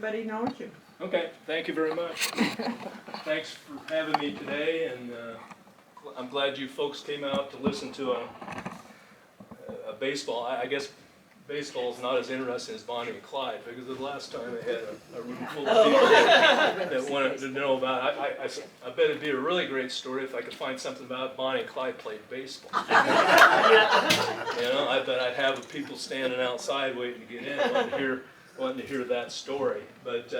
Everybody knows you. Okay, thank you very much. Thanks for having me today, and I'm glad you folks came out to listen to a baseball. I guess baseball is not as interesting as Bonnie and Clyde, because the last time I had a room full of people that wanted to know about it. I bet it'd be a really great story if I could find something about Bonnie and Clyde played baseball. You know, I bet I'd have people standing outside waiting to get in, wanting to hear that story. But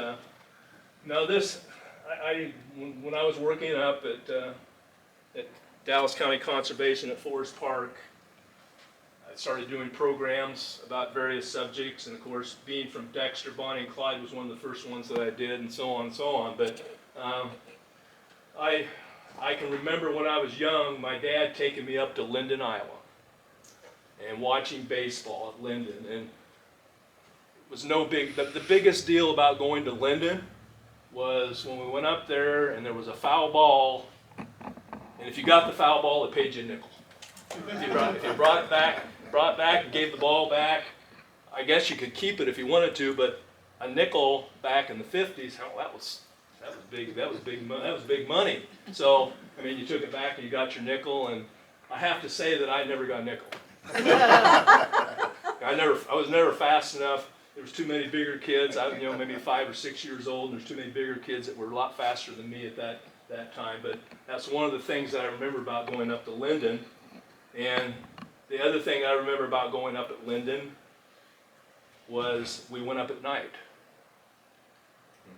no, when I was working up at Dallas County Conservation at Forest Park, I started doing programs about various subjects, and of course, being from Dexter, Bonnie and Clyde was one of the first ones that I did, and so on and so on. But I can remember when I was young, my dad taking me up to Linden, Iowa, and watching baseball at Linden. And it was no big. The biggest deal about going to Linden was when we went up there and there was a foul ball, and if you got the foul ball, it paid you a nickel. If you brought it back and gave the ball back, I guess you could keep it if you wanted to, but a nickel back in the 50s, that was big money. So I mean, you took it back and you got your nickel, and I have to say that I never got a nickel. I was never fast enough. There was too many bigger kids. I was, maybe 5 or 6 years old, and there's too many bigger kids that were a lot faster than me at that time. But that's one of the things that I remember about going up to Linden. And the other thing I remember about going up at Linden was we went up at night.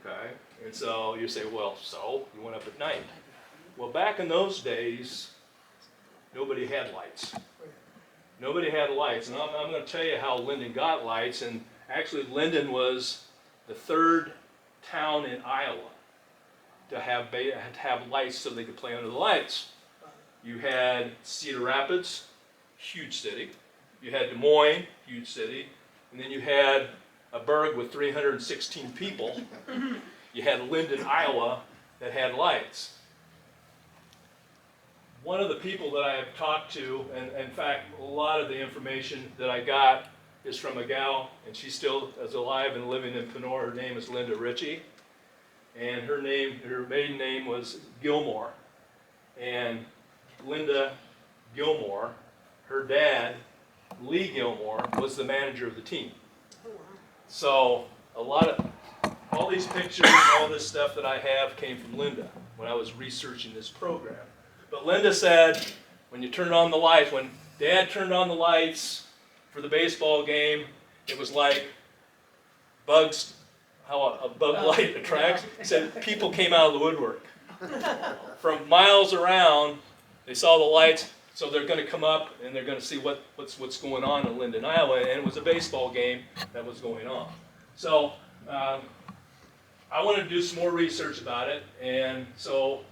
Okay? And so you say, well, so you went up at night. Well, back in those days, nobody had lights. Nobody had lights. And I'm going to tell you how Linden got lights. And actually, Linden was the third town in Iowa to have lights so they could play under the lights. You had Cedar Rapids, huge city. You had Des Moines, huge city. And then you had a burg with 316 people. You had Linden, Iowa, that had lights. One of the people that I have talked to, and in fact, a lot of the information that I got is from a gal, and she still is alive and living in Panora. Her name is Linda Ritchie, and her maiden name was Gilmore. And Linda Gilmore, her dad, Lee Gilmore, was the manager of the team. So all these pictures and all this stuff that I have came from Linda when I was researching this program. But Linda said, when Dad turned on the lights for the baseball game, it was like bugs, how a bug light attracts. He said people came out of the woodwork. From miles around, they saw the lights, so they're going to come up and they're going to see what's going on in Linden, Iowa, and it was a baseball game that was going on. So I wanted to do some more research about it, and so,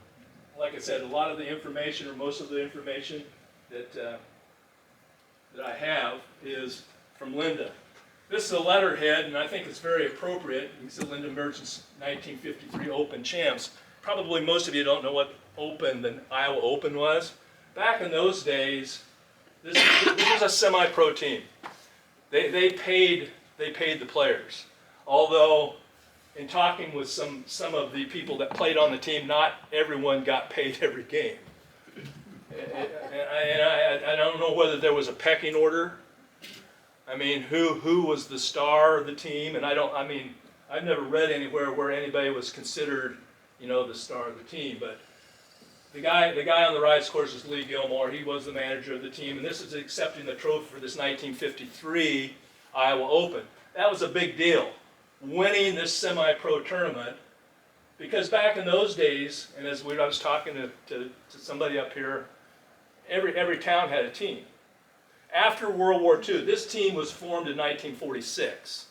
like I said, a lot of the information, or most of the information that I have is from Linda. This is a letterhead, and I think it's very appropriate. You can see Linden Merchants 1953 Open Champs. Probably most of you don't know what the Iowa Open was. Back in those days, this was a semi-pro team. They paid the players. Although, in talking with some of the people that played on the team, not everyone got paid every game. And I don't know whether there was a pecking order. I mean, who was the star of the team? And I've never read anywhere where anybody was considered, the star of the team. But the guy on the right, of course, is Lee Gilmore. He was the manager of the team, and this is accepting the trophy for this 1953 Iowa Open. That was a big deal, winning this semi-pro tournament, because back in those days, and as I was talking to somebody up here, every town had a team. After World War II, this team was formed in 1946,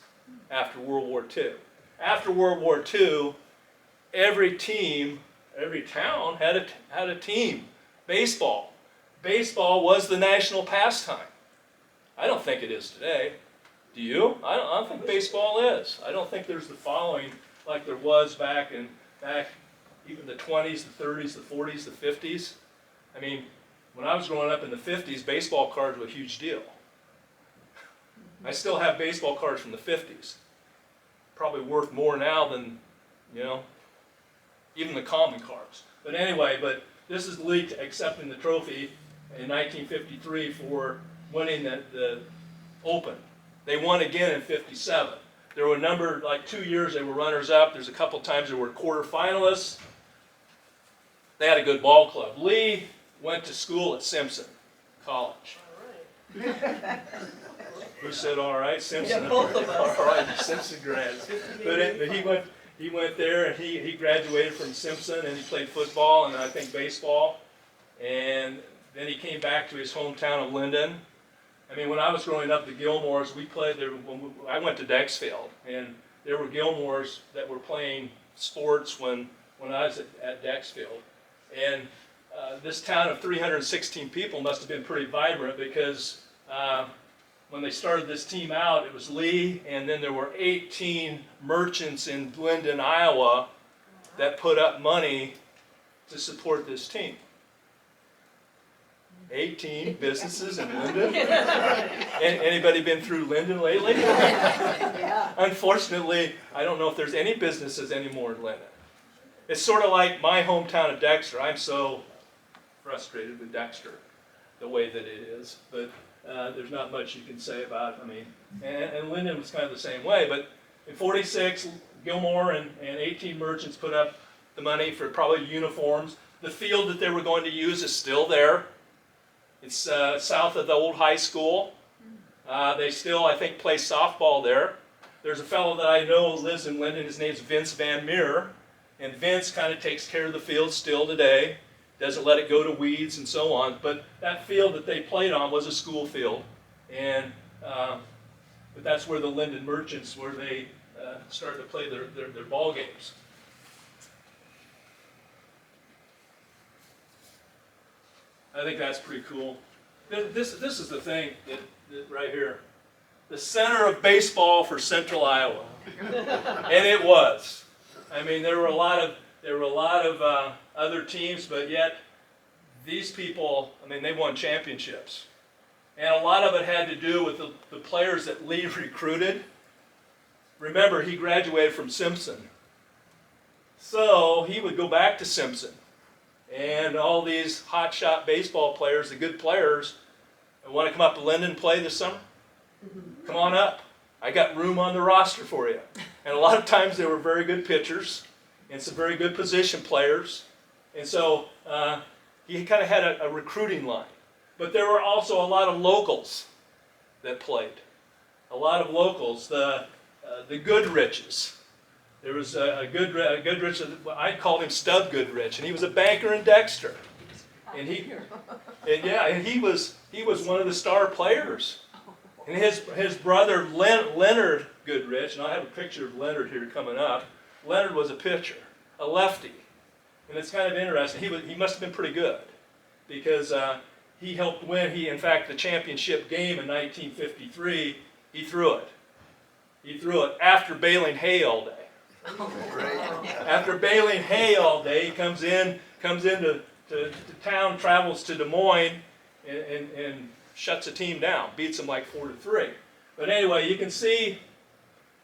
after World War II. After World War II, every town had a team. Baseball was the national pastime. I don't think it is today. Do you? I don't think baseball is. I don't think there's the following like there was back even the 20s, the 30s, the 40s, the 50s. I mean, when I was growing up in the 50s, baseball cards were a huge deal. I still have baseball cards from the 50s. probably worth more now than, you know, even the common cars. But anyway, but this is the league accepting the trophy in 1953 for winning the Open. They won again in 57. There were a number, like 2 years they were runners up. There's a couple times they were quarterfinalists. They had a good ball club. Lee went to school at Simpson College. All right. Who said all right? Simpson. Yeah, both of us. All right, Simpson grads. But he went there and he graduated from Simpson, and he played football and I think baseball. And then he came back to his hometown of Linden. I mean, when I was growing up, the Gilmores, we played there. I went to Dexfield, and there were Gilmores that were playing sports when I was at Dexfield. And this town of 316 people must have been pretty vibrant, because when they started this team out, it was Lee, and then there were 18 merchants in Linden, Iowa, that put up money to support this team. 18 businesses in Linden. Anybody been through Linden lately? Yeah. Unfortunately, I don't know if there's any businesses anymore in Linden. It's sort of like my hometown of Dexter. I'm so frustrated with Dexter, the way that it is. But there's not much you can say about it. I mean, and Linden was kind of the same way. But in 46, Gilmore and 18 merchants put up the money for probably uniforms. The field that they were going to use is still there. It's south of the old high school. They still, I think, play softball there. There's a fellow that I know who lives in Linden. His name's Vince Van Meer. And Vince kind of takes care of the field still today. Doesn't let it go to weeds and so on. But that field that they played on was a school field. And but that's where the Linden Merchants, where they started to play their ball games. I think that's pretty cool. This is the thing that right here, the center of baseball for Central Iowa, and it was. I mean, there were a lot of other teams, but yet these people, I mean, they won championships, and a lot of it had to do with the players that Lee recruited. Remember, he graduated from Simpson, so he would go back to Simpson. And all these hotshot baseball players, the good players, want to come up to Linden and play this summer? Come on up. I got room on the roster for you. And a lot of times they were very good pitchers and some very good position players. And so he kind of had a recruiting line. But there were also a lot of locals that played. A lot of locals, the Goodriches. There was a Goodrich, I called him Stub Goodrich, and he was a banker in Dexter. And he was one of the star players. And his brother Leonard Goodrich, and I have a picture of Leonard here coming up. Leonard was a pitcher, a lefty, and it's kind of interesting. He must have been pretty good, because he helped win. In fact, the championship game in 1953, he threw it. He threw it after baling hay all day. After baling hay all day, he comes into town, travels to Des Moines, and shuts the team down, beats them like 4-3. But anyway, you can see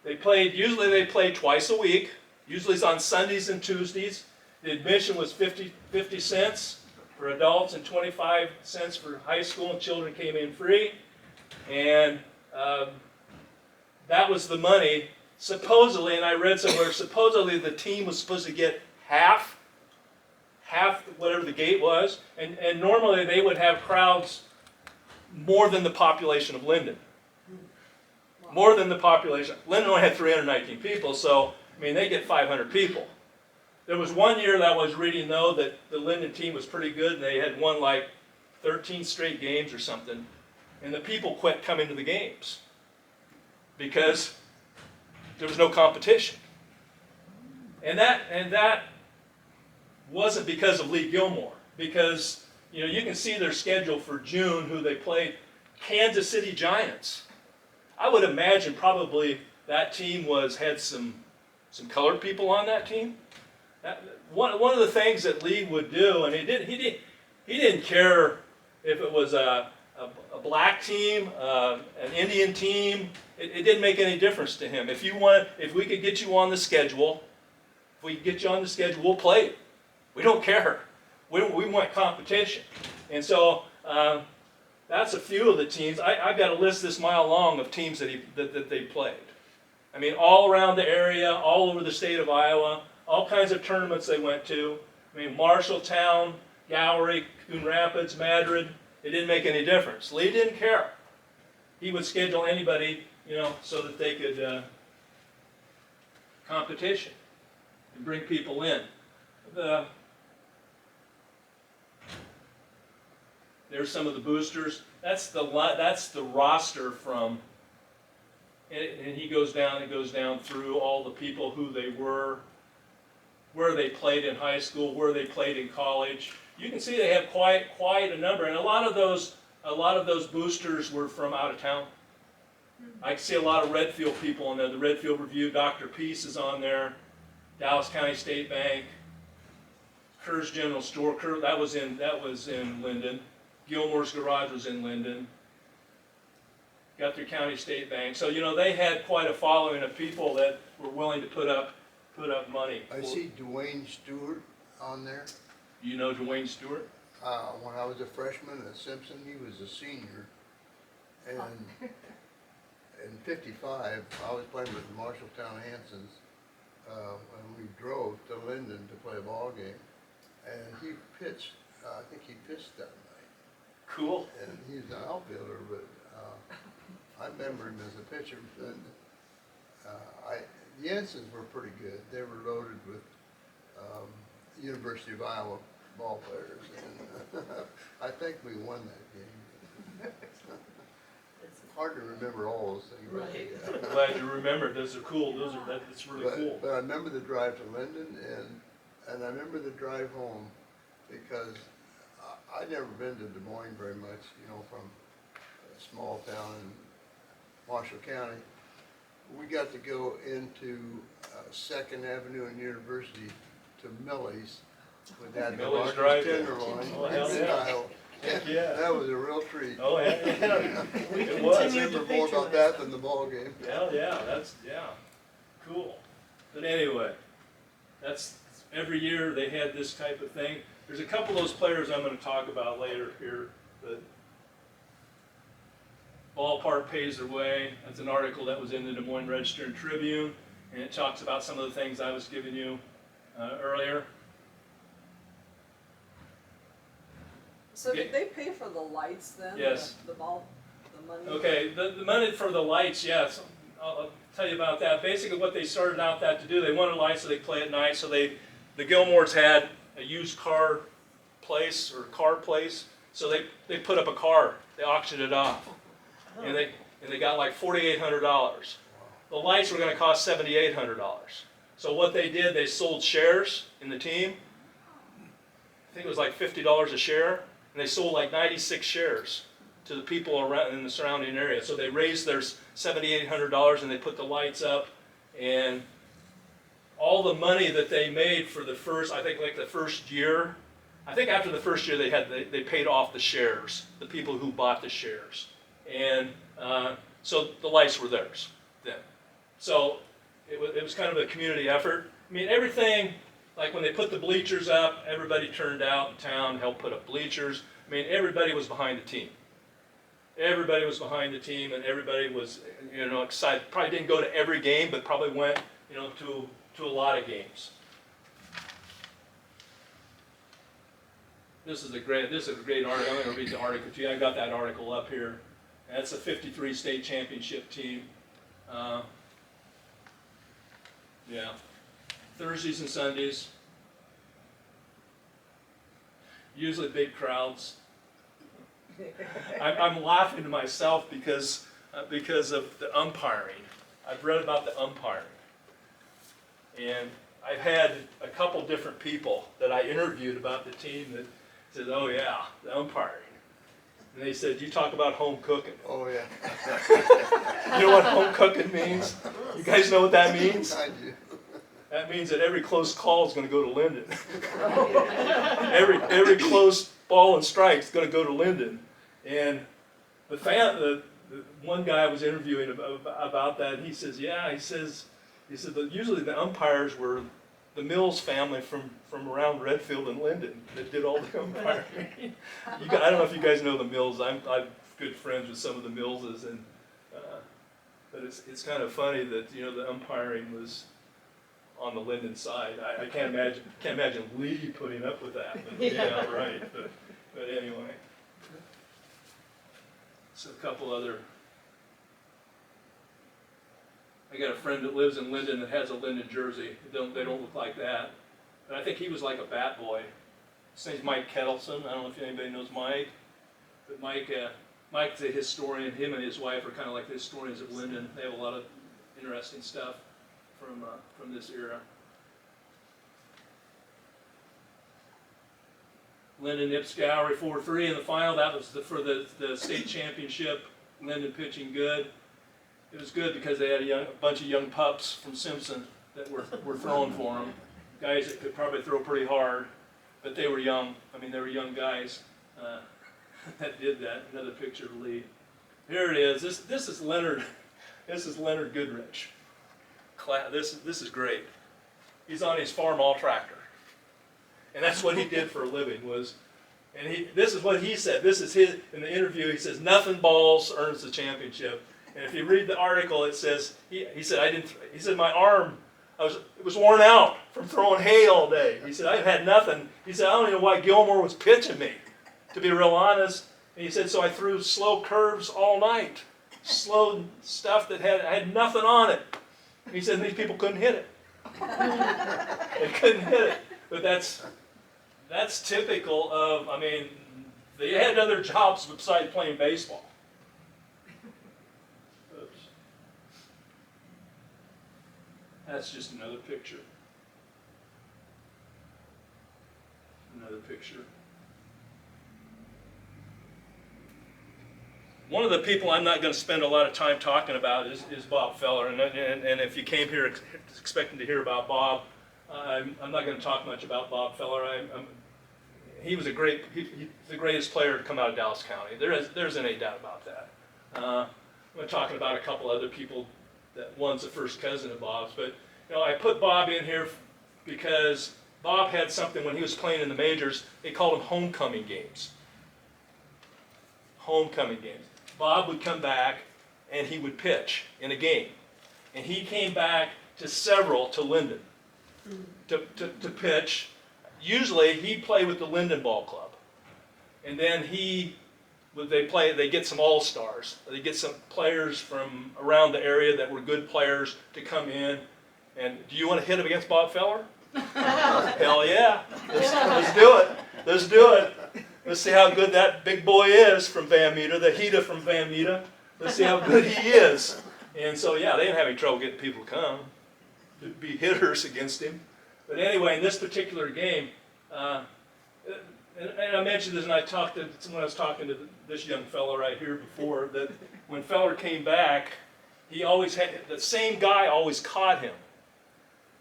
usually they played twice a week. Usually it's on Sundays and Tuesdays. The admission was 50 cents for adults and 25 cents for high school, and children came in free. And that was the money. Supposedly, and I read somewhere, supposedly the team was supposed to get half whatever the gate was, and normally they would have crowds more than the population of Linden. More than the population. Linden only had 319 people, so, I mean, they get 500 people. There was one year that I was reading, though, that the Linden team was pretty good, and they had won like 13 straight games or something, and the people quit coming to the games because there was no competition. And that wasn't because of Lee Gilmore, because you can see their schedule for June, who they played. Kansas City Giants. I would imagine probably that team had some colored people on that team. One of the things that Lee would do, and he didn't care if it was a black team, an Indian team. It didn't make any difference to him. If we could get you on the schedule, we'll play it. We don't care. We want competition. And so that's a few of the teams. I've got a list this mile long of teams that they played. I mean, all around the area, all over the state of Iowa, all kinds of tournaments they went to. I mean, Marshalltown, Gallery, Coon Rapids, Madrid. It didn't make any difference. Lee didn't care. He would schedule anybody, so that they could competition and bring people in. There's some of the boosters. That's the roster from. And he goes down through all the people who they were, where they played in high school, where they played in college. You can see they have quite a number, and a lot of those boosters were from out of town. I can see a lot of Redfield people in there. The Redfield Review, Dr. Peace is on there, Dallas County State Bank, Kerr's General Store. That was in Linden. Gilmore's Garage was in Linden. Guthrie County State Bank. So they had quite a following of people that were willing to put up money. I see Dwayne Stewart on there. You know Dwayne Stewart? When I was a freshman at Simpson, he was a senior. And in '55, I was playing with the Marshalltown Hansons, and we drove to Linden to play a ball game. And he pitched, I think he pitched that night. Cool. And he's an outfielder, but I remember him as a pitcher. And the Hansons were pretty good. They were loaded with University of Iowa ball players, and I think we won that game. It's hard to remember all those things. Right. I'm glad you remembered. Those are cool. That's really cool. But I remember the drive to Linden, and I remember the drive home, because I'd never been to Des Moines very much, from a small town in Marshall County. We got to go into 2nd Avenue and University to Millie's. With that Millie's largest drive-in. tenderloin. Oh, hell yeah. Heck yeah. That was a real treat. Oh, yeah. It I was. remember more about that than the ball game. Hell yeah. Cool. But anyway, that's every year they had this type of thing. There's a couple of those players I'm going to talk about later here, but Ballpark Pays Their Way. That's an article that was in the Des Moines Register and Tribune, and it talks about some of the things I was giving you earlier. So did they pay for the lights then? Yes. The money? Okay, the money for the lights, yes. I'll tell you about that. Basically what they started out that to do, they wanted lights so they play at night, so the Gilmores had a used car place, so they put up a car, they auctioned it off, and they got like $4,800. The lights were going to cost $7,800. So what they did, they sold shares in the team. I think it was like $50 a share, and they sold like 96 shares to the people around in the surrounding area. So they raised their $7,800 and they put the lights up, and all the money that they made for the first, I think like the first year, I think after the first year they paid off the shares, the people who bought the shares. And so the lights were theirs then. So it was kind of a community effort. I mean, everything, like when they put the bleachers up, everybody turned out in town, helped put up bleachers. I mean, everybody was behind the team. Everybody was behind the team, and everybody was, excited. Probably didn't go to every game, but probably went, to a lot of games. This is a great article. I'm going to read the article to you. I got that article up here. That's a 53 state championship team. Yeah. Thursdays and Sundays. Usually big crowds. I'm laughing to myself because of the umpiring. I've read about the umpiring. And I've had a couple different people that I interviewed about the team that said, oh yeah, the umpiring. And they said, you talk about home cooking. Oh yeah. You know what home cooking means? You guys know what that means? I do. That means that every close call is going to go to Linden. every close ball and strike is going to go to Linden. And the one guy was interviewing about that. He says, yeah, he said that usually the umpires were the Mills family from around Redfield and Linden that did all the umpiring. I don't know if you guys know the Mills. I'm good friends with some of the Millses, and but it's kind of funny that the umpiring was on the Linden side. I can't imagine Lee putting up with that. But, yeah, right. But anyway, so a couple other. I got a friend that lives in Linden that has a Linden jersey. They don't look like that. But I think he was like a bat boy. His name's Mike Kettleson. I don't know if anybody knows Mike. But Mike's a historian. Him and his wife are kind of like the historians of Linden. They have a lot of interesting stuff from this era. Linden Nips Gallery 4-3 in the final. That was for the state championship. Linden pitching good. It was good because they had a bunch of young pups from Simpson that were throwing for them. Guys that could probably throw pretty hard, but they were young. I mean, they were young guys that did that. Another picture of Lee. Here it is. This is Leonard. This is Leonard Goodrich. This is great. He's on his farm all tractor, and that's what he did for a living. This is what he said. This is his in the interview. He says nothing balls earns the championship. And if you read the article, it says he said he said my arm it was worn out from throwing hay all day. He said I had nothing. He said I don't even know why Gilmore was pitching me, to be real honest. And he said so I threw slow curves all night, slow stuff that had nothing on it. And he said these people couldn't hit it. They couldn't hit it. But that's typical of. I mean, they had other jobs besides playing baseball. That's just another picture. Another picture. One of the people I'm not going to spend a lot of time talking about is Bob Feller. And if you came here expecting to hear about Bob, I'm not going to talk much about Bob Feller. He was he's the greatest player to come out of Dallas County. There's any doubt about that. I'm talking about a couple other people. That one's a first cousin of Bob's, but I put Bob in here because Bob had something when he was playing in the majors. They called them homecoming games. Homecoming games. Bob would come back and he would pitch in a game, and he came back to Linden to pitch. Usually he'd play with the Linden Ball Club, and then they get some all-stars. They get some players from around the area that were good players to come in. And do you want to hit him against Bob Feller? Hell yeah. Let's do it. Let's do it. Let's see how good that big boy is from Van Meter, the Hita from Van Meter. Let's see how good he is. And so, yeah, they didn't have any trouble getting people to come to be hitters against him. But anyway, in this particular game, and I mentioned this, and when I was talking to this young fellow right here before, that when Feller came back, he always had, the same guy always caught him.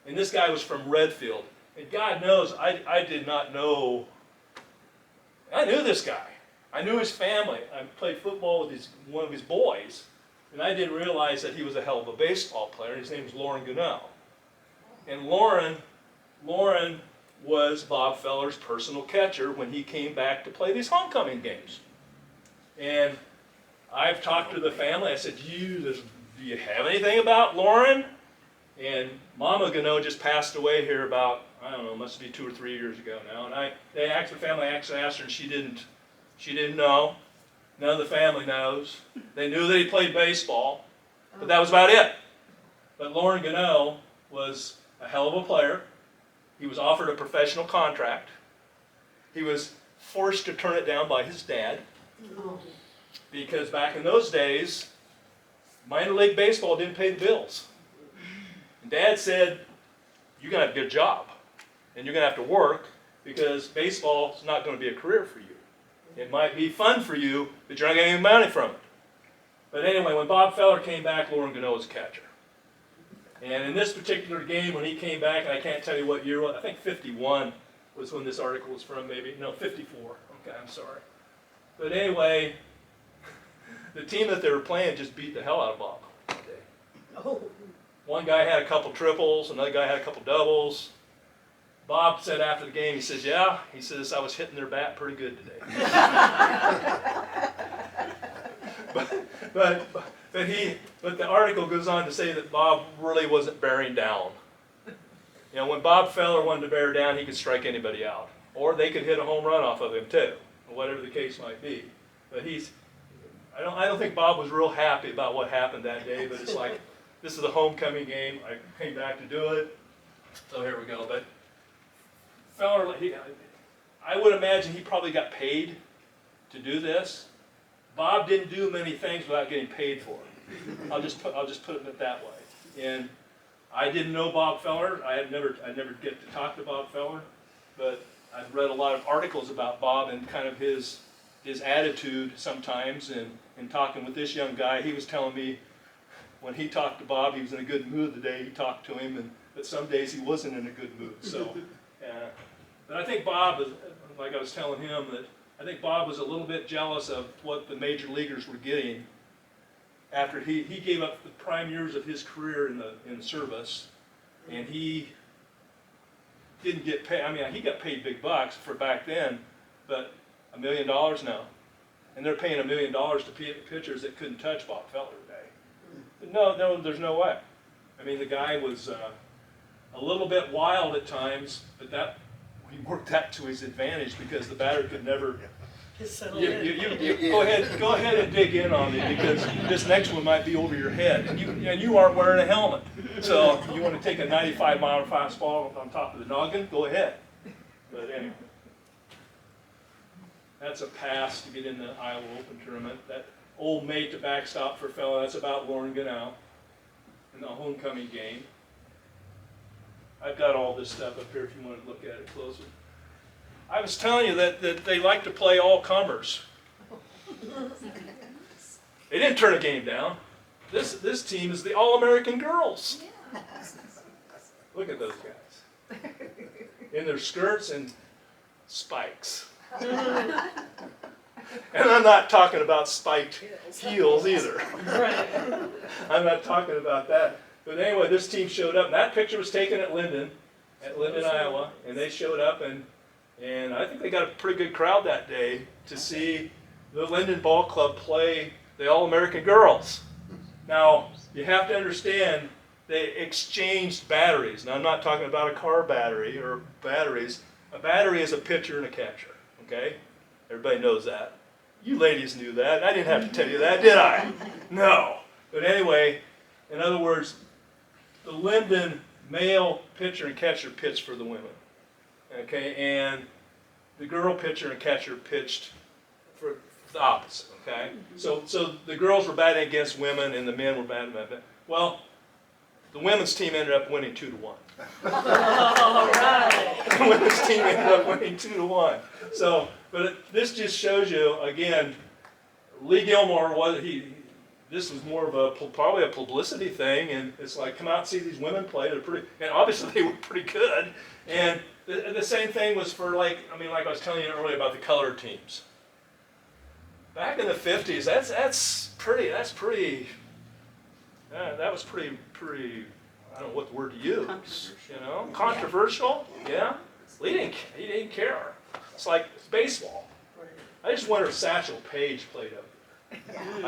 And this guy was from Redfield. And God knows, I did not know, I knew this guy. I knew his family. I played football with one of his boys, and I didn't realize that he was a hell of a baseball player. His name was Lauren Gunnell. And Lauren was Bob Feller's personal catcher when he came back to play these homecoming games. And I've talked to the family. I said, do you have anything about Lauren? And Mama Gunnell just passed away here about, I don't know, must be 2 or 3 years ago now. And the family actually asked her, and she didn't know. None of the family knows. They knew that he played baseball, but that was about it. But Lauren Gunnell was a hell of a player. He was offered a professional contract. He was forced to turn it down by his dad, because back in those days, minor league baseball didn't pay the bills. And Dad said, you're going to have a good job, and you're going to have to work, because baseball is not going to be a career for you. It might be fun for you, but you're not getting any money from it. But anyway, when Bob Feller came back, Lauren Gunnell was a catcher. And in this particular game, when he came back, and I can't tell you what year, I think 51 was when this article was from, maybe. No, 54. Okay, I'm sorry. But anyway, the team that they were playing just beat the hell out of Bob that day. Oh. One guy had a couple triples, another guy had a couple doubles. Bob said after the game, he says, yeah, he says, I was hitting their bat pretty good today. but the article goes on to say that Bob really wasn't bearing down. You know, when Bob Feller wanted to bear down, he could strike anybody out. Or they could hit a home run off of him too, or whatever the case might be. But I don't think Bob was real happy about what happened that day, but it's like, this is a homecoming game, I came back to do it, so here we go. But Feller, I would imagine he probably got paid to do this. Bob didn't do many things without getting paid for it. I'll just put it that way. And I didn't know Bob Feller. I never get to talk to Bob Feller, but I've read a lot of articles about Bob and kind of his attitude sometimes. And in talking with this young guy, he was telling me when he talked to Bob, he was in a good mood the day he talked to him, but some days he wasn't in a good mood. So, but I think Bob, like I was telling him, that I think Bob was a little bit jealous of what the major leaguers were getting after he gave up the prime years of his career in the service, and he didn't get paid. I mean, he got paid big bucks for back then, but $1 million now, and they're paying $1 million to pitchers that couldn't touch Bob Feller today. No, there's no way. I mean, the guy was a little bit wild at times, but he worked that to his advantage because the batter could never. You go ahead and dig in on me, because this next one might be over your head, and you aren't wearing a helmet. So you want to take a 95-mile fastball on top of the noggin? Go ahead. But anyway, that's a pass to get in the Iowa Open tournament. That old mate to backstop for Feller, that's about Lauren Gannow in the homecoming game. I've got all this stuff up here if you want to look at it closer. I was telling you that they like to play all comers. They didn't turn a game down. This team is the All-American girls. Look at those guys. In their skirts and spikes. And I'm not talking about spiked heels either. I'm not talking about that. But anyway, this team showed up. And that picture was taken at Linden, Iowa, and they showed up, and I think they got a pretty good crowd that day to see the Linden Ball Club play the All-American girls. Now, you have to understand, they exchanged batteries. Now, I'm not talking about a car battery or batteries. A battery is a pitcher and a catcher, okay? Everybody knows that. You ladies knew that. I didn't have to tell you that, did I? No. But anyway, in other words, the Linden male pitcher and catcher pitched for the women, okay? And the girl pitcher and catcher pitched for the opposite, okay? So the girls were batting against women and the men were batting. Well, the women's team ended up winning 2-1. All right. The women's team ended up winning 2-1. So, but this just shows you again, Lee Gilmore this was more of probably a publicity thing, and it's like, come out and see these women play. They're pretty, and obviously they were pretty good. And the same thing was for like I was telling you earlier about the color teams. Back in the 50s, that was pretty. I don't know what the word to use. Controversial. Yeah. He didn't care. It's like baseball. I just wonder if Satchel Paige played up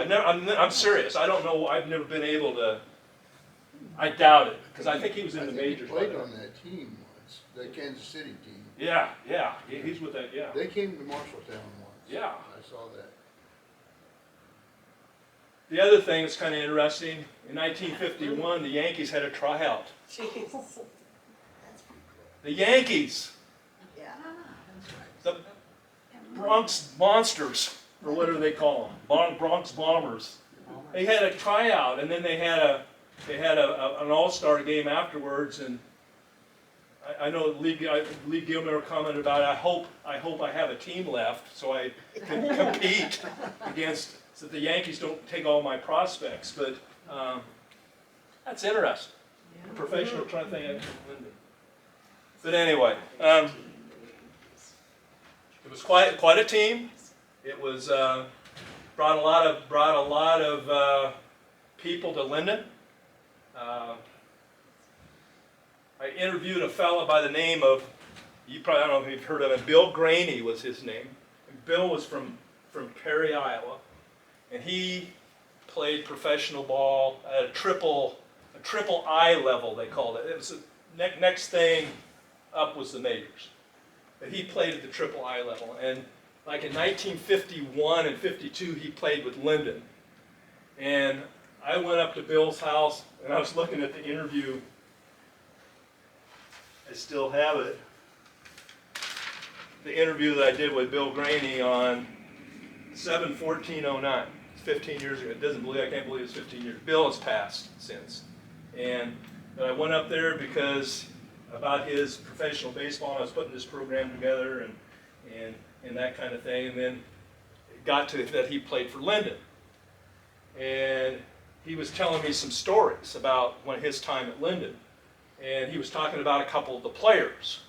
there. I'm serious. I don't know. I've never been able to. I doubt it, because I think he was in the majors. He played on that team once, the Kansas City team. Yeah. He's with that. Yeah. They came to Marshalltown once. Yeah. I saw that. The other thing that's kind of interesting, in 1951, the Yankees had a tryout. Jeez. The Yankees, Yeah. the Bronx Monsters, or whatever they call them, Bronx Bombers. They had a tryout, and then they had an all-star game afterwards. And I know Lee Gilmore commented about, I hope I have a team left so I can compete against, so that the Yankees don't take all my prospects. But that's interesting. Yeah. Professional, trying to think of Linden. But anyway, it was quite a team. It was brought a lot of people to Linden. I interviewed a fellow by the name of, you probably, I don't know if you've heard of him, Bill Graney was his name. And Bill was from Perry, Iowa, and he played professional ball at a triple I level, they called it. It was the next thing up was the majors. But he played at the triple I level, and like in 1951 and 52, he played with Linden. And I went up to Bill's house, and I was looking at the interview. I still have it. The interview that I did with Bill Graney on 7/14/09. 15 years ago. I can't believe it's 15 years. Bill has passed since. And I went up there because about his professional baseball, and I was putting this program together and that kind of thing. And then it got to that he played for Linden. And he was telling me some stories about his time at Linden. And he was talking about a couple of the players.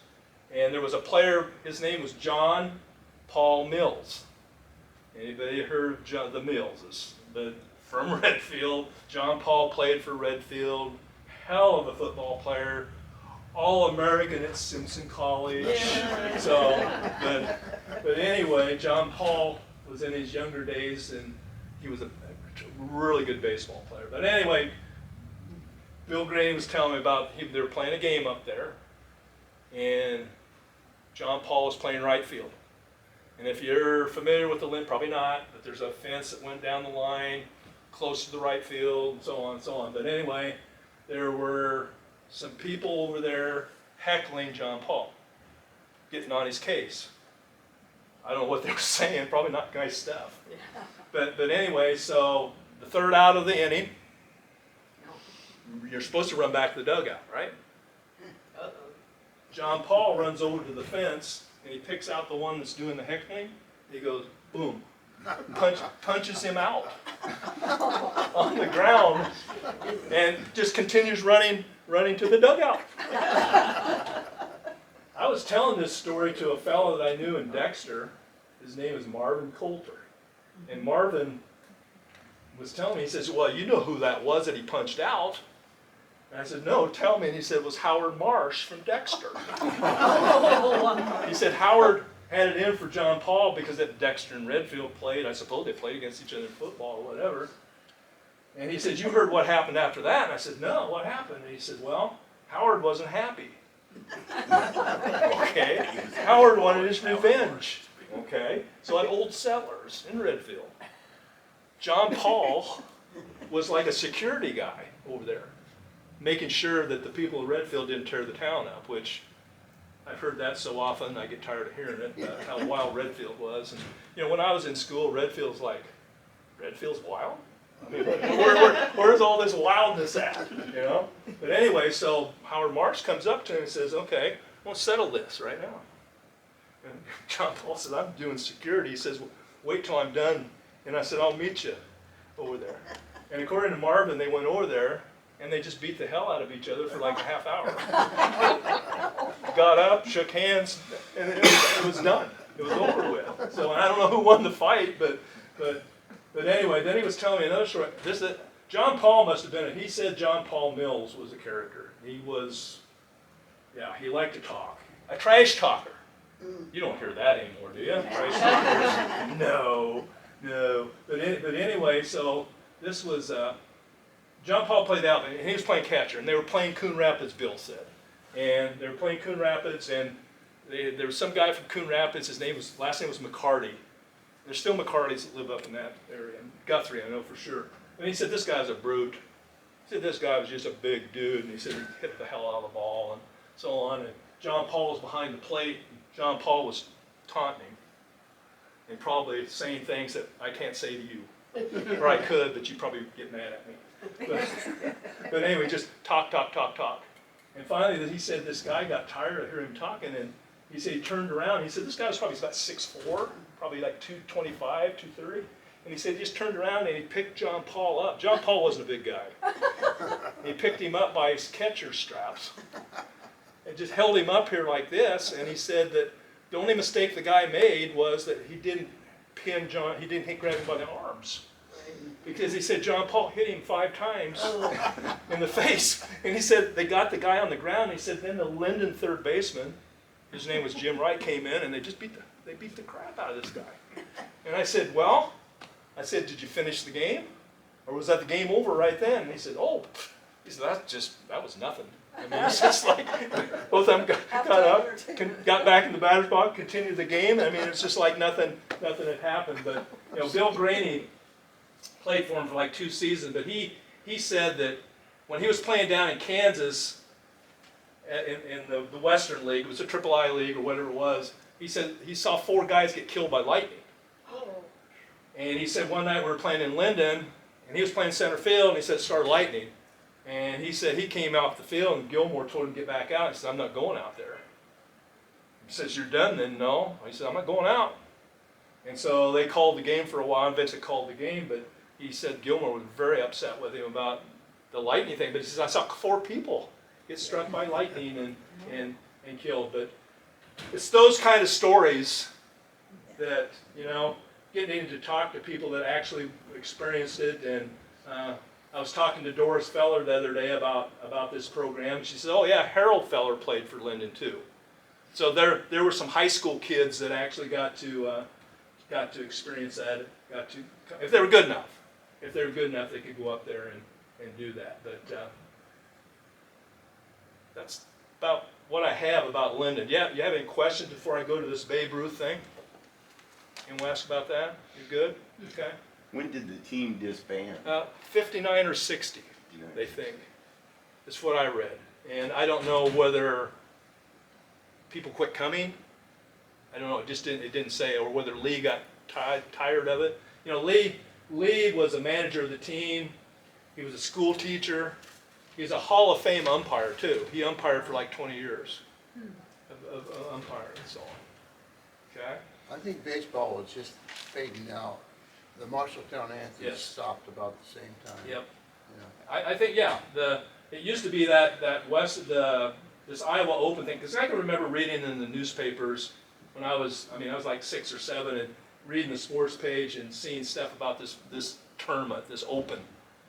And there was a player, his name was John Paul Mills. Anybody heard of the Millses? But from Redfield, John Paul played for Redfield, hell of a football player, All-American at Simpson College. Yeah. So, but anyway, John Paul was in his younger days, and he was a really good baseball player. But anyway, Bill Graney was telling me about they were playing a game up there, and John Paul was playing right field. And if you're familiar with the Linden, probably not, but there's a fence that went down the line close to the right field, and so on and so on. But anyway, there were some people over there heckling John Paul, getting on his case. I don't know what they were saying, probably not nice stuff. Yeah. But anyway, so the third out of the inning, you're supposed to run back to the dugout, right? Uh-oh. John Paul runs over to the fence, and he picks out the one that's doing the heckling. He goes, boom, punches him out on the ground, and just continues running to the dugout. I was telling this story to a fellow that I knew in Dexter. His name is Marvin Coulter. And Marvin was telling me, he says, well, you know who that was that he punched out. And I said, no, tell me. And he said, it was Howard Marsh from Dexter. He said Howard had it in for John Paul because that Dexter and Redfield played. I suppose they played against each other in football or whatever. And he said, you heard what happened after that? And I said, no, what happened? And he said, well, Howard wasn't happy. Okay, Howard wanted his revenge. Okay, so at Old Settlers in Redfield, John Paul was like a security guy over there, making sure that the people of Redfield didn't tear the town up, which I've heard that so often I get tired of hearing it, how wild Redfield was. And when I was in school, Redfield's wild? I mean, where's all this wildness at, But anyway, so Howard Marsh comes up to him and says, okay, we'll settle this right now. And John Paul says, I'm doing security. He says, well, wait till I'm done. And I said, I'll meet you over there. And according to Marvin, they went over there, and they just beat the hell out of each other for like a half hour. Got up, shook hands, and it was done. It was over with. So I don't know who won the fight, but anyway, then he was telling me another story. John Paul must have been, he said John Paul Mills was a character. He liked to talk. A trash talker. You don't hear that anymore, do you? Trash talkers? No. But anyway, so this was, John Paul played out, and he was playing catcher, and they were playing Coon Rapids, Bill said. And they were playing Coon Rapids, and there was some guy from Coon Rapids, last name was McCarty. There's still McCartys that live up in that area. And Guthrie, I know for sure. And he said, this guy's a brute. He said, this guy was just a big dude. And he said, he hit the hell out of the ball and so on. And John Paul was behind the plate. John Paul was taunting him and probably saying things that I can't say to you. Or I could, but you'd probably get mad at me. But anyway, just talk. And finally, he said this guy got tired of hearing him talking, and he said he turned around. He said this guy was probably about 6'4", probably like 225, 230. And he said he just turned around and he picked John Paul up. John Paul wasn't a big guy. He picked him up by his catcher straps and just held him up here like this. And he said that the only mistake the guy made was that he didn't pin John, he didn't grab him by the arms. Because he said John Paul hit him 5 times in the face. And he said they got the guy on the ground. He said then the Linden third baseman, his name was Jim Wright, came in and they just beat the crap out of this guy. And I said, well, did you finish the game? Or was that the game over right then? And he said, oh, he said, that was nothing. I mean, it's just like, both of them got up, got back in the batter's box, continued the game. I mean, it's just like nothing had happened. But, you know, Bill Graney played for him for like 2 seasons, but he said that when he was playing down in Kansas in the Western League, it was a III league or whatever it was, he said he saw 4 guys get killed by lightning. And he said one night we were playing in Linden, and he was playing center field, and he said it started lightning. And he said he came off the field, and Gilmore told him to get back out. He said, I'm not going out there. He says, you're done then? No. He said, I'm not going out. And so they called the game for a while, and Vincent called the game, but he said Gilmore was very upset with him about the lightning thing. But he says, I saw 4 people get struck by lightning and killed. But it's those kind of stories that, you know, getting to talk to people that actually experienced it. And I was talking to Doris Feller the other day about this program. She said, oh yeah, Harold Feller played for Linden too. So there were some high school kids that actually got to experience that. If they were good enough. If they were good enough, they could go up there and do that. But that's about what I have about Linden. Yeah, you have any questions before I go to this Babe Ruth thing? Anyone ask about that? You good? Okay. When did the team disband? 59 or 60, they think. That's what I read. And I don't know whether people quit coming. I don't know. It didn't say, or whether Lee got tired of it. You know, Lee was a manager of the team. He was a school teacher. He was a Hall of Fame umpire too. He umpired for like 20 years of umpiring and so on. Okay. I think baseball was just fading out. The Marshalltown Anthems stopped about the same time. Yep. Yeah. I think, yeah, it used to be that this Iowa Open thing, because I can remember reading in the newspapers when I was like 6 or 7, and reading the sports page and seeing stuff about this tournament, this Open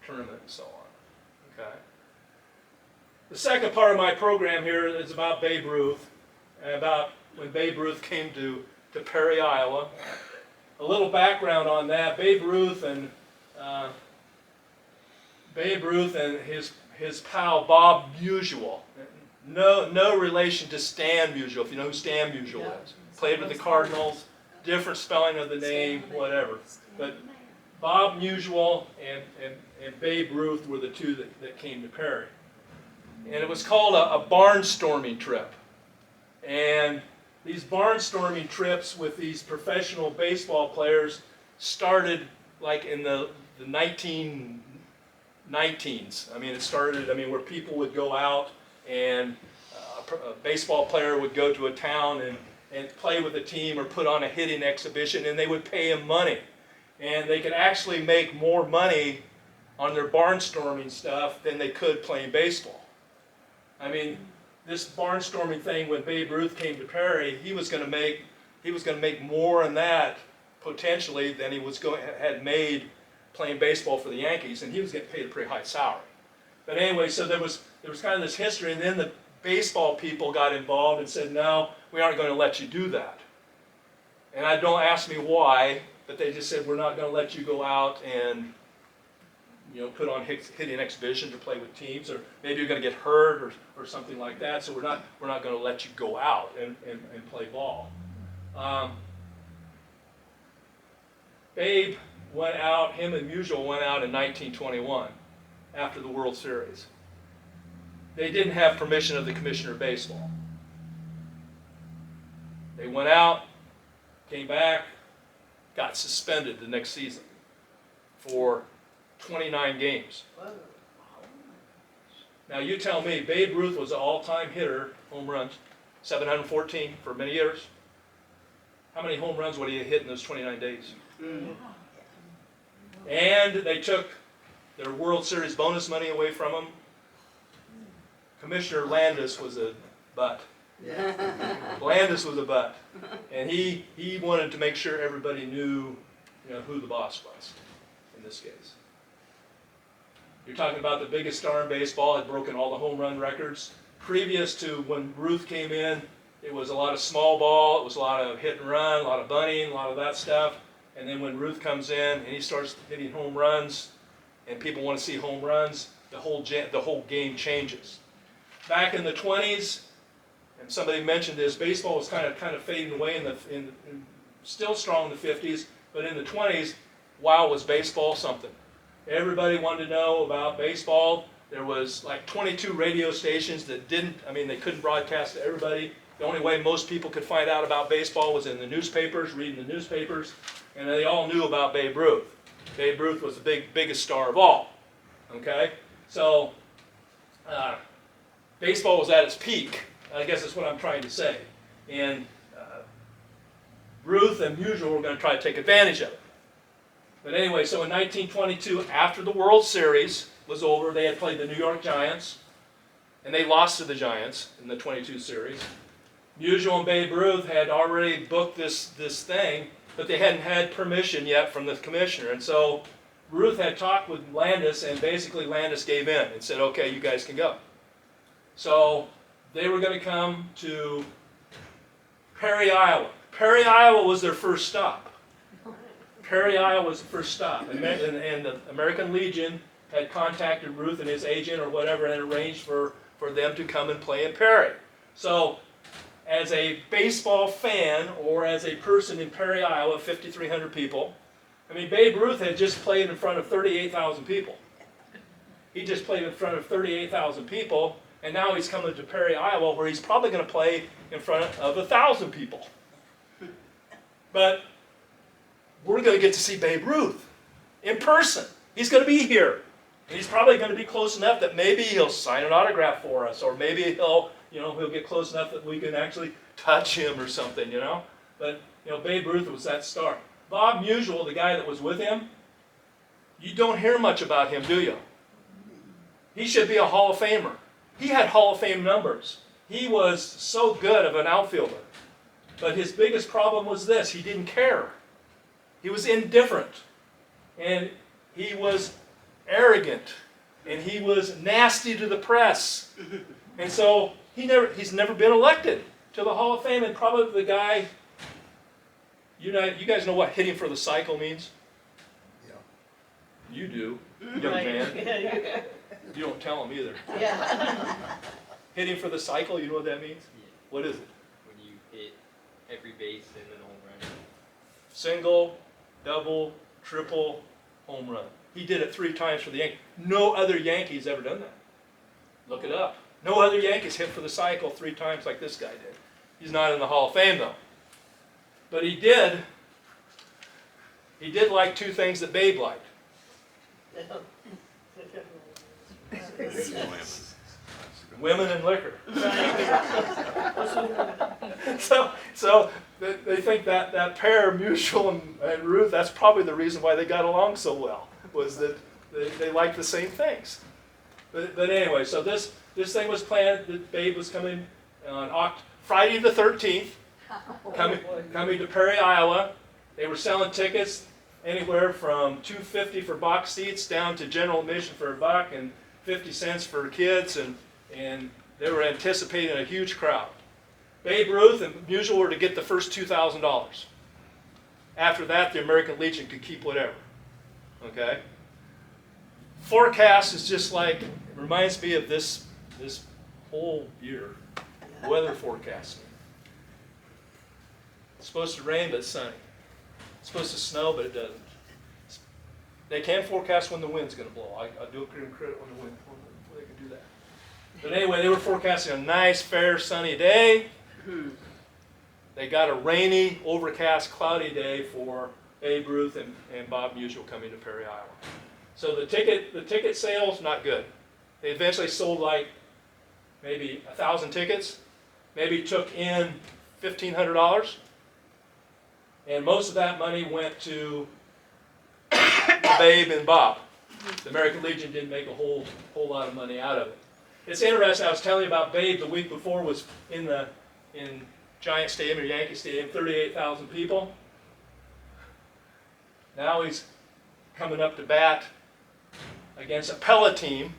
tournament and so on. Okay. The second part of my program here is about Babe Ruth, and about when Babe Ruth came to Perry, Iowa. A little background on that: Babe Ruth and his pal Bob Musial. No relation to Stan Musial, if you know who Stan Musial is. Played with the Cardinals, different spelling of the name, whatever. But Bob Musial and Babe Ruth were the 2 that came to Perry. And it was called a barnstorming trip. And these barnstorming trips with these professional baseball players started like in the 1919s. I mean, it started, where people would go out and a baseball player would go to a town and play with a team or put on a hitting exhibition, and they would pay him money. And they could actually make more money on their barnstorming stuff than they could playing baseball. I mean, this barnstorming thing, when Babe Ruth came to Perry, he was going to make more in that potentially than he had made playing baseball for the Yankees, and he was getting paid a pretty high salary. But anyway, so there was kind of this history, and then the baseball people got involved and said, no, we aren't going to let you do that. And don't ask me why, but they just said, we're not going to let you go out and put on hitting exhibitions or play with teams, or maybe you're going to get hurt or something like that. So we're not going to let you go out and play ball. Babe went out. Him and Musial went out in 1921 after the World Series. They didn't have permission of the Commissioner of Baseball. They went out, came back, got suspended the next season for 29 games. Now you tell me, Babe Ruth was an all-time hitter, home runs, 714 for many years. How many home runs would he have hit in those 29 days? And they took their World Series bonus money away from him. Commissioner Landis was a butt. Landis was a butt. And he wanted to make sure everybody knew, who the boss was in this case. You're talking about the biggest star in baseball, had broken all the home run records. Previous to when Ruth came in, it was a lot of small ball, it was a lot of hit and run, a lot of bunting, a lot of that stuff. And then when Ruth comes in and he starts hitting home runs, and people want to see home runs, the whole game changes. Back in the 20s, and somebody mentioned this, baseball was kind of fading away still strong in the 50s, but in the 20s, wow, was baseball something. Everybody wanted to know about baseball. There was like 22 radio stations that they couldn't broadcast to everybody. The only way most people could find out about baseball was in the newspapers, reading the newspapers, and they all knew about Babe Ruth. Babe Ruth was the biggest star of all. Okay? So, baseball was at its peak. I guess that's what I'm trying to say. And Ruth and Musial were going to try to take advantage of it. But anyway, so in 1922, after the World Series was over, they had played the New York Giants, and they lost to the Giants in the 22 series. Musial and Babe Ruth had already booked this thing, but they hadn't had permission yet from the commissioner. And so Ruth had talked with Landis, and basically Landis gave in and said, okay, you guys can go. So they were going to come to Perry, Iowa. Perry, Iowa was their first stop. Perry, Iowa was the first stop. And the American Legion had contacted Ruth and his agent or whatever and arranged for them to come and play in Perry. So as a baseball fan or as a person in Perry, Iowa, 5,300 people, Babe Ruth had just played in front of 38,000 people. He just played in front of 38,000 people, and now he's coming to Perry, Iowa, where he's probably going to play in front of 1,000 people. But we're going to get to see Babe Ruth in person. He's going to be here. And he's probably going to be close enough that maybe he'll sign an autograph for us, or maybe he'll get close enough that we can actually touch him or something, But, Babe Ruth was that star. Bob Musial, the guy that was with him, you don't hear much about him, do you? He should be a Hall of Famer. He had Hall of Fame numbers. He was so good of an outfielder. But his biggest problem was this: he didn't care. He was indifferent. And he was arrogant. And he was nasty to the press. And so he's never been elected to the Hall of Fame. And probably the guy, you guys know what hitting for the cycle means? Yeah. You do, young man. You don't tell him either. Yeah. Hitting for the cycle, you know what that means? Yeah. What is it? When you hit every base and then home run. Single, double, triple, home run. He did it 3 times for the Yankees. No other Yankees ever done that. Look it up. No other Yankees hit for the cycle 3 times like this guy did. He's not in the Hall of Fame though. But he did like 2 things that Babe liked. Women and liquor. So they think that pair, Musial and Ruth, that's probably the reason why they got along so well, was that they liked the same things. But anyway, so this thing was planned that Babe was coming on Friday the 13th, coming to Perry, Iowa. They were selling tickets anywhere from $2.50 for box seats down to general admission for $1 and 50 cents for kids, and they were anticipating a huge crowd. Babe Ruth and Musial were to get the first $2,000. After that, the American Legion could keep whatever. Okay? Forecast is just like, it reminds me of this whole year. Weather forecasting. It's supposed to rain, but it's sunny. It's supposed to snow, but it doesn't. They can forecast when the wind's going to blow. I do give them credit when they can do that. But anyway, they were forecasting a nice, fair, sunny day. They got a rainy, overcast, cloudy day for Babe Ruth and Bob Musial coming to Perry, Iowa. So the ticket sales, not good. They eventually sold like maybe 1,000 tickets. Maybe took in $1,500. And most of that money went to Babe and Bob. The American Legion didn't make a whole lot of money out of it. It's interesting, I was telling you about Babe the week before was in Giant Stadium or Yankee Stadium, 38,000 people. Now he's coming up to bat against a Pella team.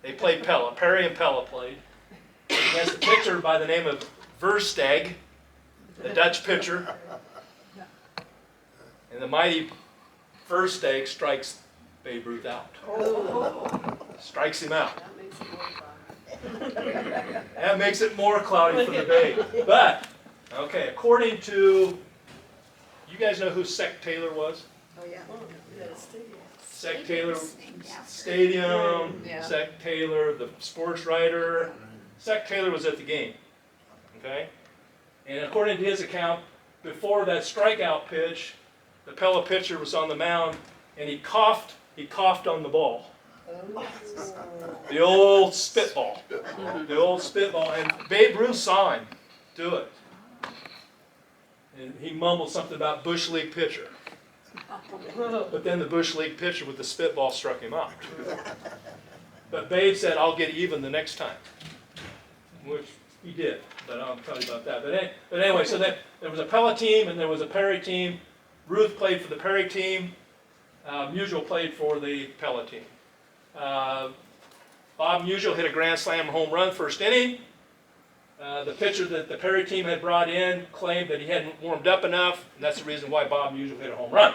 They played Pella. Perry and Pella played against a pitcher by the name of Versteg, the Dutch pitcher. And the mighty Versteg strikes Babe Ruth out. Strikes him out. That makes it more cloudy. That makes it more cloudy for the Babe. But, okay, according to, you guys know who Sec Taylor was? Oh, yeah. Sec Taylor Stadium, Yeah. Sec Taylor, the sports writer. Sec Taylor was at the game, okay? And according to his account, before that strikeout pitch, the Pella pitcher was on the mound and he coughed on the ball. The old spitball. The old spitball. And Babe Ruth saw him do it. And he mumbled something about Bush League pitcher. But then the Bush League pitcher with the spitball struck him out. But Babe said, I'll get even the next time. Which he did, but I'll tell you about that. But anyway, so there was a Pella team and there was a Perry team. Ruth played for the Perry team. Musial played for the Pella team. Bob Musial hit a grand slam home run first inning. The pitcher that the Perry team had brought in claimed that he hadn't warmed up enough, and that's the reason why Bob Musial hit a home run.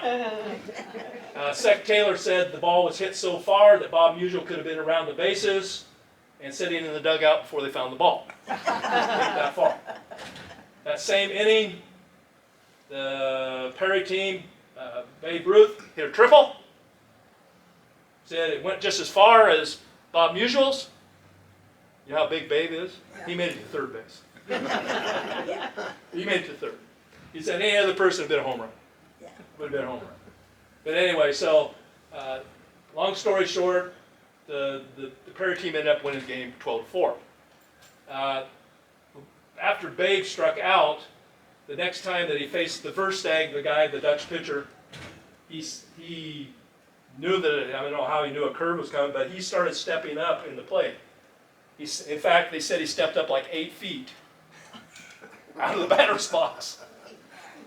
Sec Taylor said the ball was hit so far that Bob Musial could have been around the bases and sitting in the dugout before they found the ball. That far. That same inning, the Perry team, Babe Ruth, hit a triple. Said it went just as far as Bob Musial's. You know how big Babe is? Yeah. He made it to third base. He made it to third. He said any other person would have been a home run. Would have been a home run. But anyway, so long story short, the Perry team ended up winning the game 12-4. After Babe struck out, the next time that he faced the Versteg, the Dutch pitcher, he knew that, I don't know how he knew a curve was coming, but he started stepping up in the plate. In fact, they said he stepped up like 8 feet out of the batter's box.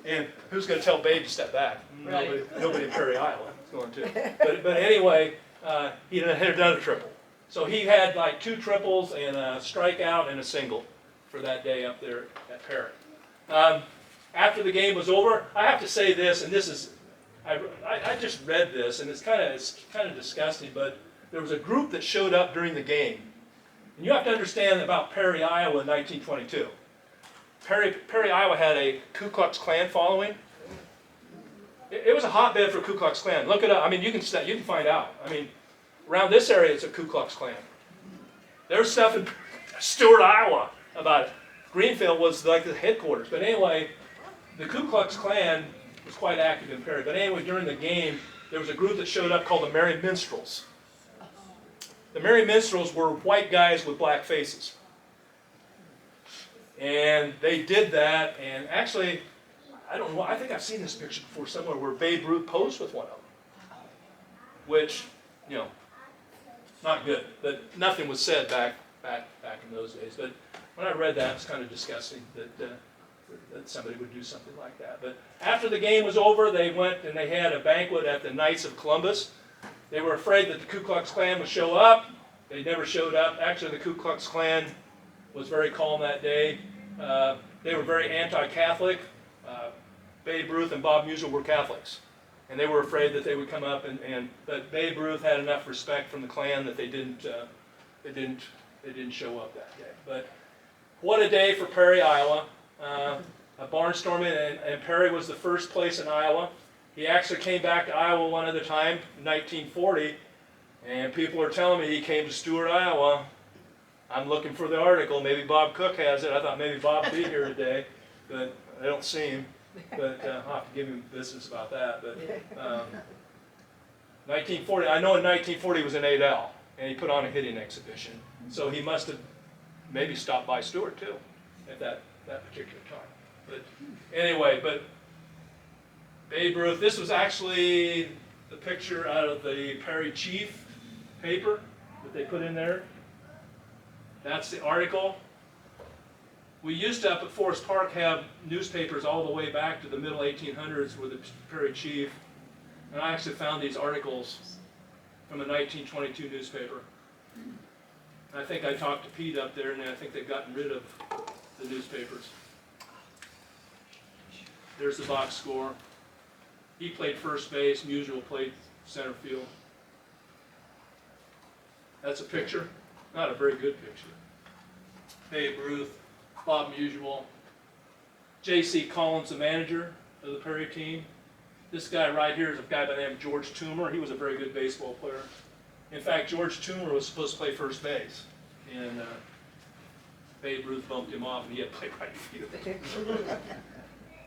And who's going to tell Babe to step back? Right. Nobody in Perry, Iowa is going to. But anyway, he had done a triple. So he had like 2 triples and a strikeout and a single for that day up there at Perry. After the game was over, I have to say this, and this is, I just read this, and it's kind of disgusting, but there was a group that showed up during the game. And you have to understand about Perry, Iowa in 1922. Perry, Iowa had a Ku Klux Klan following. It was a hotbed for Ku Klux Klan. Look it up. I mean, you can find out. I mean, around this area, it's a Ku Klux Klan. There's stuff in Stuart, Iowa about it. Greenfield was like the headquarters. But anyway, the Ku Klux Klan was quite active in Perry. But anyway, during the game, there was a group that showed up called the Merry Minstrels. The Merry Minstrels were white guys with black faces. And they did that, and actually, I don't know, I think I've seen this picture before somewhere where Babe Ruth posed with one of them. Which, you know, not good. But nothing was said back in those days. But when I read that, it's kind of disgusting that somebody would do something like that. But after the game was over, they went and they had a banquet at the Knights of Columbus. They were afraid that the Ku Klux Klan would show up. They never showed up. Actually, the Ku Klux Klan was very calm that day. They were very anti-Catholic. Babe Ruth and Bob Musial were Catholics. And they were afraid that they would come up but Babe Ruth had enough respect from the Klan that they didn't show up that day. But what a day for Perry, Iowa. A barnstorming, and Perry was the first place in Iowa. He actually came back to Iowa one other time in 1940, and people are telling me he came to Stuart, Iowa. I'm looking for the article. Maybe Bob Cook has it. I thought maybe Bob would be here today, but I don't see him. But I'll have to give him business about that. But 1940, I know in 1940 he was in 8L, and he put on a hitting exhibition. So he must have maybe stopped by Stuart too at that particular time. But anyway, Babe Ruth, this was actually the picture out of the Perry Chief paper that they put in there. That's the article. We used to up at Forest Park have newspapers all the way back to the middle 1800s with the Prairie Chief. And I actually found these articles from a 1922 newspaper. I think I talked to Pete up there, and I think they've gotten rid of the newspapers. There's the box score. He played first base, Musial played center field. That's a picture, not a very good picture. Babe Ruth, Bob Musial, J.C. Collins, the manager of the Prairie team. This guy right here is a guy by the name of George Toomer. He was a very good baseball player. In fact, George Toomer was supposed to play first base, and Babe Ruth bumped him off, and he had to play right field.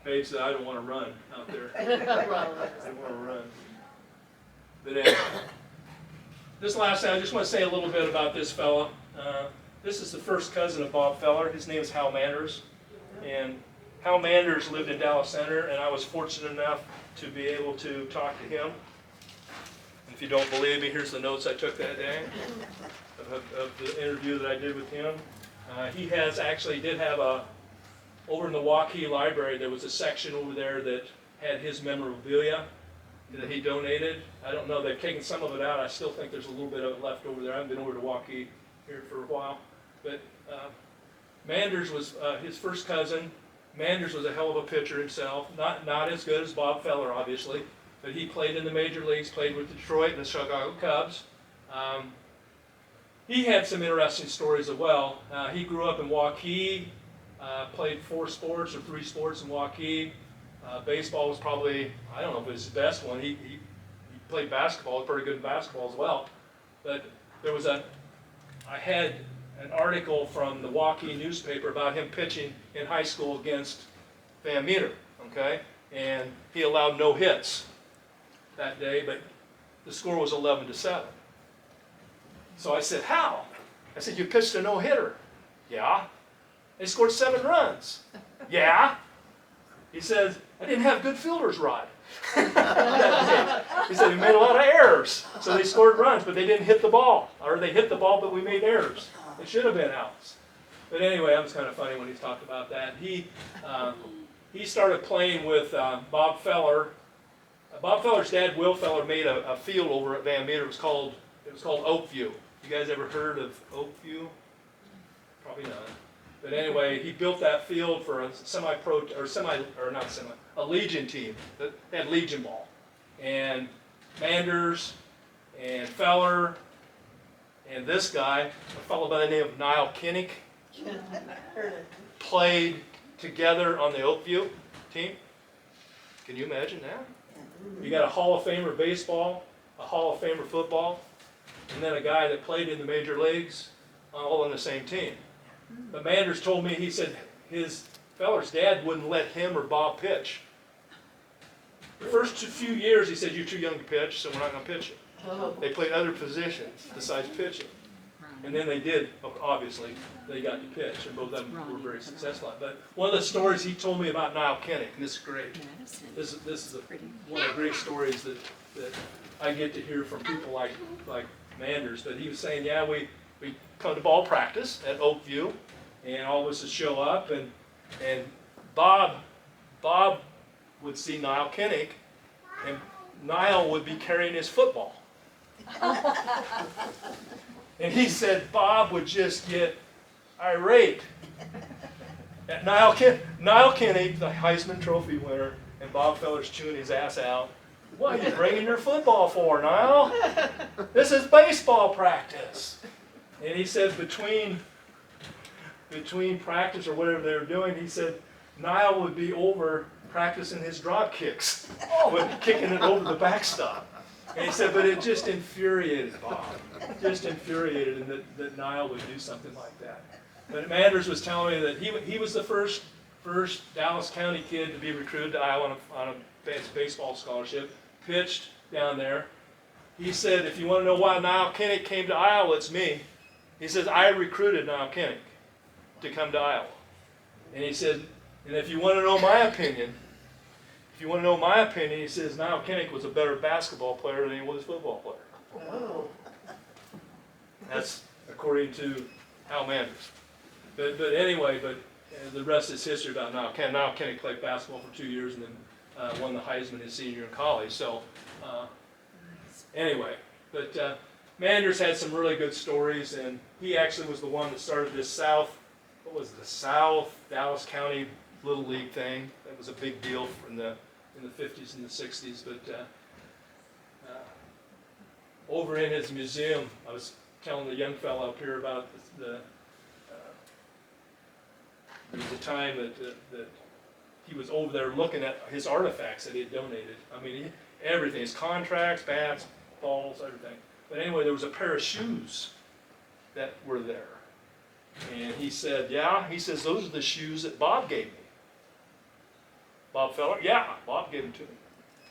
Babe said, "I don't want to run out there. I don't want to run." But anyway, this last thing, I just want to say a little bit about this fella. This is the first cousin of Bob Feller. His name is Hal Manders, and Hal Manders lived in Dallas Center, and I was fortunate enough to be able to talk to him. If you don't believe me, here's the notes I took that day of the interview that I did with him. He did have over in the Waukee Library, there was a section over there that had his memorabilia that he donated. I don't know, they've taken some of it out. I still think there's a little bit of it left over there. I haven't been over to Waukee here for a while. But Manders was his first cousin. Manders was a hell of a pitcher himself. Not as good as Bob Feller, obviously, but he played in the major leagues, played with Detroit and the Chicago Cubs. He had some interesting stories as well. He grew up in Waukee, played 4 sports or 3 sports in Waukee. Baseball was probably, I don't know if it was his best one. He played basketball, was pretty good in basketball as well. But I had an article from the Waukee newspaper about him pitching in high school against Van Meter, okay? And he allowed no hits that day, but the score was 11-7. So I said, "How?" I said, "You pitched a no-hitter." "Yeah." "They scored 7 runs." "Yeah." He says, "I didn't have good fielders, Rod." He said, "We made a lot of errors." So they scored runs, but they didn't hit the ball. Or they hit the ball, but we made errors. It should have been outs. But anyway, that was kind of funny when he talked about that. He started playing with Bob Feller. Bob Feller's dad, Will Feller, made a field over at Van Meter. It was called Oakview. You guys ever heard of Oakview? Probably not. But anyway, he built that field for a a Legion team that had Legion ball. And Manders and Feller and this guy, a fellow by the name of Niall Kinnick, played together on the Oakview team. Can you imagine that? You got a Hall of Famer baseball, a Hall of Famer football, and then a guy that played in the major leagues, all on the same team. But Manders told me, he said his Feller's dad wouldn't let him or Bob pitch. The first few years, he said, "You're too young to pitch, so we're not going to pitch you." They played other positions besides pitching. And then they did, obviously, they got to pitch, and both of them were very successful. But one of the stories he told me about Niall Kinnick, and this is great. This is one of the great stories that I get to hear from people like Manders. But he was saying, "Yeah, we come to ball practice at Oakview, and all of us would show up, and Bob would see Niall Kinnick, and Niall would be carrying his football." And he said Bob would just get irate at Niall Kinnick, the Heisman Trophy winner, and Bob Feller's chewing his ass out. "What are you bringing your football for, Niall? This is baseball practice." And he said between practice or whatever they were doing, he said Niall would be over practicing his drop kicks, kicking it over the backstop. And he said, but it just infuriated Bob. Just infuriated him that Niall would do something like that. But Manders was telling me that he was the first Dallas County kid to be recruited to Iowa on a baseball scholarship, pitched down there. He said, if you want to know why Niall Kinnick came to Iowa, it's me. He says, I recruited Niall Kinnick to come to Iowa. And he said, and if you want to know my opinion, he says Niall Kinnick was a better basketball player than he was a football player. Oh. That's according to Hal Manders. But anyway, And the rest is history about now. Kenny played basketball for 2 years and then won the Heisman his senior year in college. So anyway, but Manders had some really good stories, and he actually was the one that started this South Dallas County Little League thing. That was a big deal in the 50s and the 60s. But over in his museum, I was telling the young fellow up here about there was a time that he was over there looking at his artifacts that he had donated. I mean, everything, his contracts, bats, balls, everything. But anyway, there was a pair of shoes that were there. And he said, yeah, he says, those are the shoes that Bob gave me. Bob Feller? Yeah, Bob gave them to me.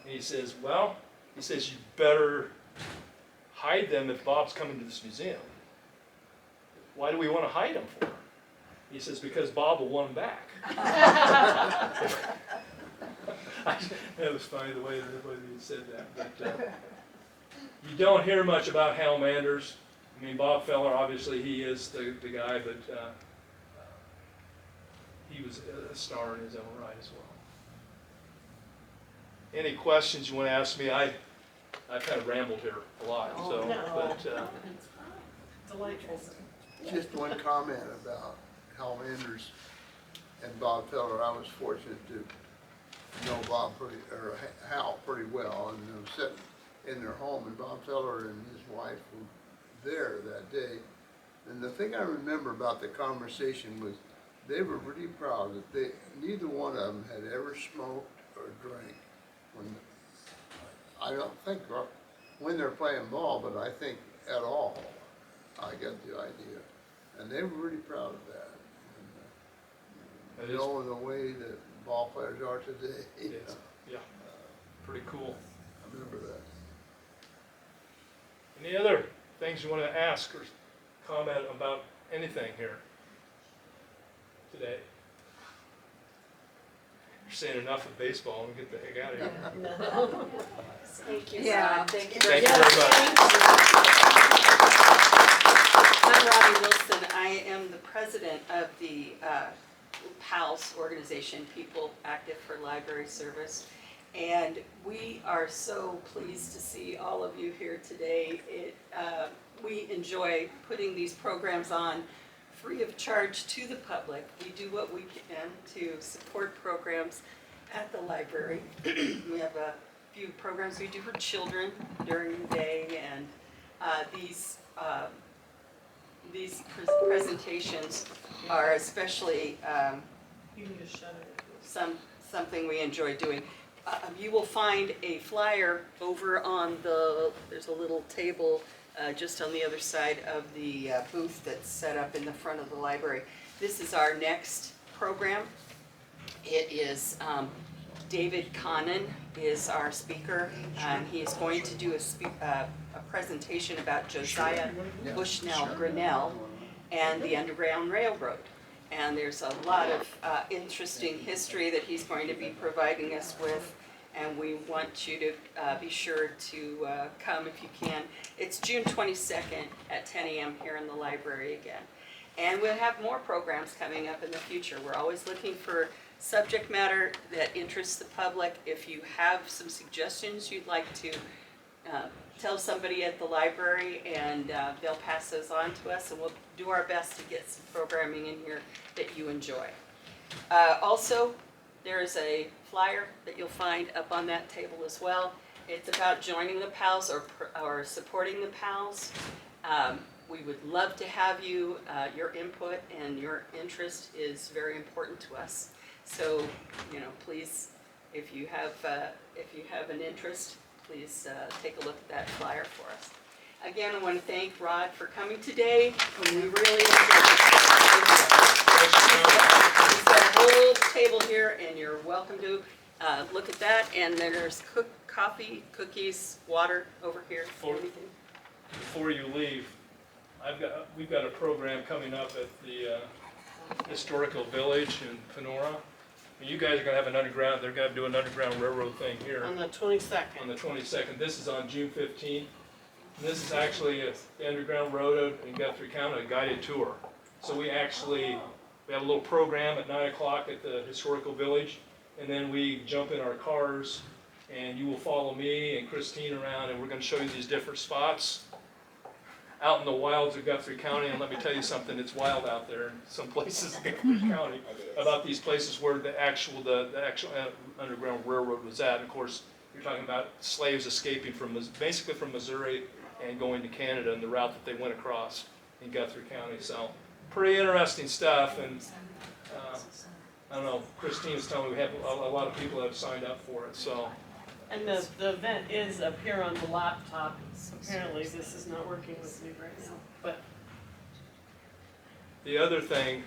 And he says, well, he says, you better hide them if Bob's coming to this museum. Why do we want to hide them for? He says, because Bob will want them back. That was funny the way he said that. But you don't hear much about Hal Manders. I mean, Bob Feller, obviously he is the guy, but he was a star in his own right as well. Any questions you want to ask me? I've kind of rambled here a lot, so, but Delightful. Just one comment about Hal Manders and Bob Feller. I was fortunate to know Hal pretty well, and I was sitting in their home, and Bob Feller and his wife were there that day. And the thing I remember about the conversation was they were pretty proud that neither one of them had ever smoked or drank. I don't think when they're playing ball, but I think at all. I got the idea, and they were really proud of that. And, you know, the way that ball players are today. Yeah, pretty cool. I remember that. Any other things you want to ask or comment about anything here today? You're saying enough of baseball and get the heck out of here. Thank you, Yeah, Rod. Thank you Thank very you much. very much. I'm Robbie Wilson. I am the president of the PALS organization, People Active for Library Service. And we are so pleased to see all of you here today. We enjoy putting these programs on free of charge to the public. We do what we can to support programs at the library. We have a few programs we do for children during the day, and these presentations are especially You need to shut it. something we enjoy doing. You will find a flyer over on there's a little table just on the other side of the booth that's set up in the front of the library. This is our next program. It is David Connon is our speaker, and he is going to do a presentation about Josiah Bushnell Grinnell and the Underground Railroad. And there's a lot of interesting history that he's going to be providing us with, and we want you to be sure to come if you can. It's June 22nd at 10 a.m. here in the library again. And we'll have more programs coming up in the future. We're always looking for subject matter that interests the public. If you have some suggestions you'd like to tell somebody at the library, and they'll pass those on to us, and we'll do our best to get some programming in here that you enjoy. Also, there is a flyer that you'll find up on that table as well. It's about joining the PALS or supporting the PALS. We would love to have you. Your input and your interest is very important to us. So, please, if you have an interest, please take a look at that flyer for us. Again, I want to thank Rod for coming today. We really enjoyed it. There's a whole table here, and you're welcome to look at that. And there's coffee, cookies, water over here. Before you leave, we've got a program coming up at the Historical Village in Panora. And you guys are going to have they're going to do an underground railroad thing here. On the 22nd. On the 22nd. This is on June 15th. And this is actually the Underground Road in Guthrie County, a guided tour. So we actually We have a little program at 9 o'clock at the Historical Village, and then we jump in our cars, and you will follow me and Christine around, and we're gonna show you these different spots out in the wilds of Guthrie County. And let me tell you something, it's wild out there in some places in Guthrie County about these places where the actual Underground Railroad was at. And of course, you're talking about slaves escaping from, basically from Missouri and going to Canada, and the route that they went across in Guthrie County. So pretty interesting stuff. And I don't know, Christine's telling me we have a lot of people that have signed up for it. So And the event is up here on the laptop. Apparently this is not working with me right now, but the other thing,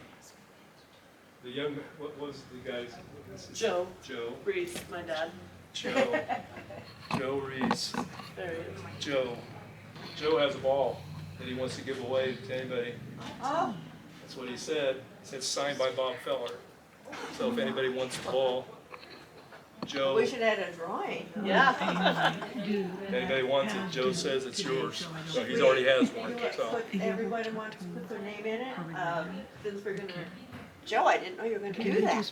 the young, what was the guy's? Joe Joe. Reese, my dad, Joe Reese. there he is. Joe has a ball that he wants to give away to anybody. Oh, That's what he said. It's signed by Bob Feller. So if anybody wants the ball, Joe, We should add a drawing. Yeah. if anybody wants it, Joe says it's yours. So he already has one, so. Put, everybody wants to put their name in it, since we're gonna, Joe, I didn't know you were gonna do that. It's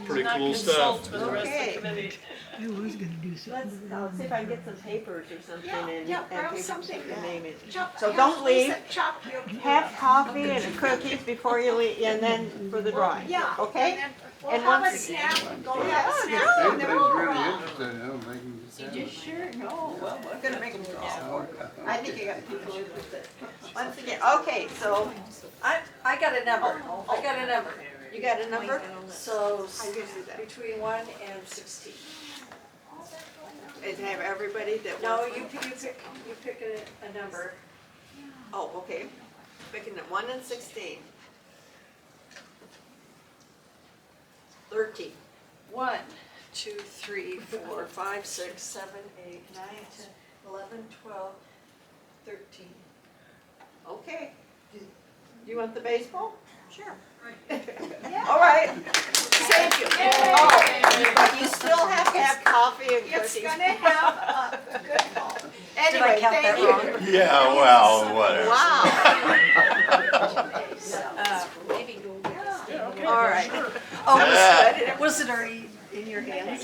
pretty Not cool consult stuff. with the rest of Okay. the committee. I was gonna do something. I'll see if I can get some papers or something and, yeah, and grab papers something. with your name in. chop. So don't leave. Chop. Have coffee and cookies before you leave, and then for the drawing. Yeah. Okay? We'll And have a once- snack, go Yeah, have a snack, If and then anybody's we'll really rock. interested in it, they can just send it. Sure, no, well, we're gonna make them draw. Okay. I think you got people interested. Once again, okay, so, I got a number, I got a number. you got a number? So, How you gonna do that? between 1 and 16. And have everybody that No, wants you one? pick a number. Oh, okay. Picking it 1 and 16. 13. 1, 2, 3, 4, 5, 6, 7, 8, 9, 10, 11, 12, 13. Okay. Do you want the baseball? Sure. All right. Thank you. Oh, but you still have to have coffee and It's cookies. gonna have a good ball. Anyway, count thank that you. wrong? Yeah, well, whatever. Wow. Maybe you'll get this. All right. Oh, it was good, and it wasn't already in your hands.